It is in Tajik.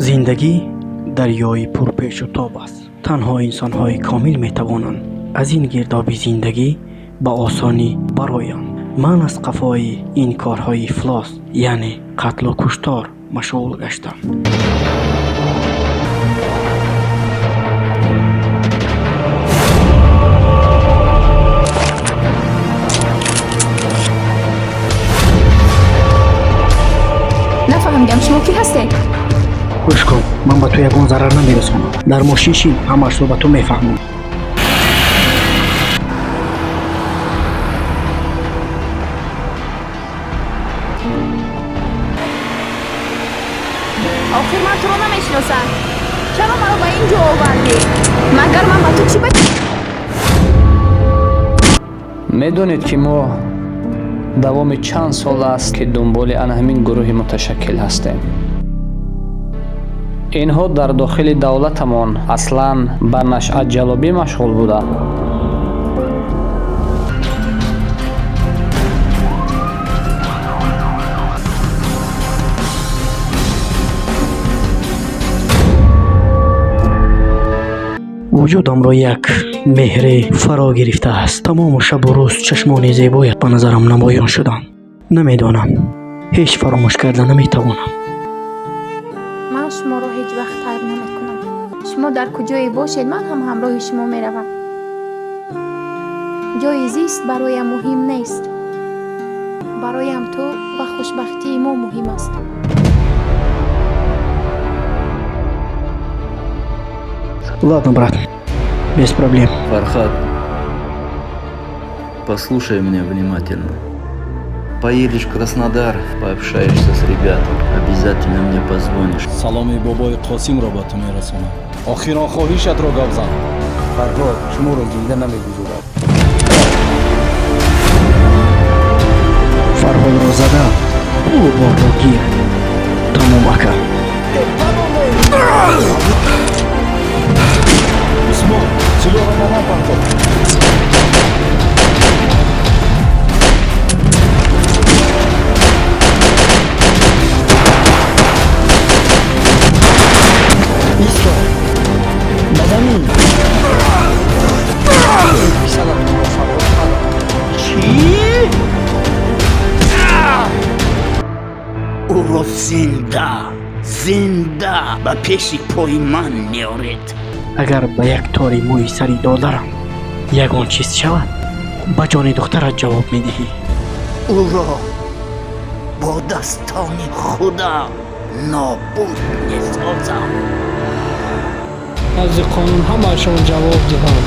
зиндагӣ дарёи пурпешу тоб аст. танҳо инсонҳои комил метавонанд аз ин гирдоби зиндагӣ ба осонӣ бароянд. ман аз қафои ин корҳои ифлос, яъне қатлу куштор машғул гаштам. нафаҳмидам шумо кӣ ҳастед? гӯш кун, ман ба ту ягон зарар намерасонам. дар мошин шин, ҳамаашро ба ту мефаҳмам. охир ман туро намешиносам. чаро маро ба ин ҷо овардӣ? магар ман ба ту чӣ медонед ки мо давоми чанд сол аст ки дунболи ана ҳамин гурӯҳи муташаккил ҳастем. инҳо дар дохили давлатамон аслан ба нашъатҷалобӣ машғул буданд. вуҷудамро як меҳре фаро гирифтааст. тамому шабу рӯз чашмони зебоят ба назарам намоён шуданд. намедонам, ҳеҷ фаромӯш карда наметавонам. ман шуморо ҳеҷ вақт тарк намекунам. шумо дар куҷое бошед, ман ҳам ҳамроҳи шумо меравам. ҷои зист бароям муҳим нест. бароям ту ва хушбахтии мо муҳим аст. Ладно, брат, без проблем. Фархад, послушай меня внимательно. Поедешь в Краснодар, пообщаешься с ребятами, обязательно мне позвонишь. саломи бобои қосимро ба ту мерасонам. охирон хоҳишатро гап зан. фарҳод шуморо зинда намегузорад. Фарҳодро зада, пулборро гир. Тамом ака. усмон, силоҳро ба ман партоф. исто бадамин писаратро фарҳод ӯро зинда ба пеши пои ман меоред. агар ба як тори мӯи сари додарам ягон чиз шавад, ба ҷони духтарат ҷавоб медиҳӣ. ӯро бо дастони худам нобуд месозам. назди қонун ҳамаашон ҷавоб диҳанд.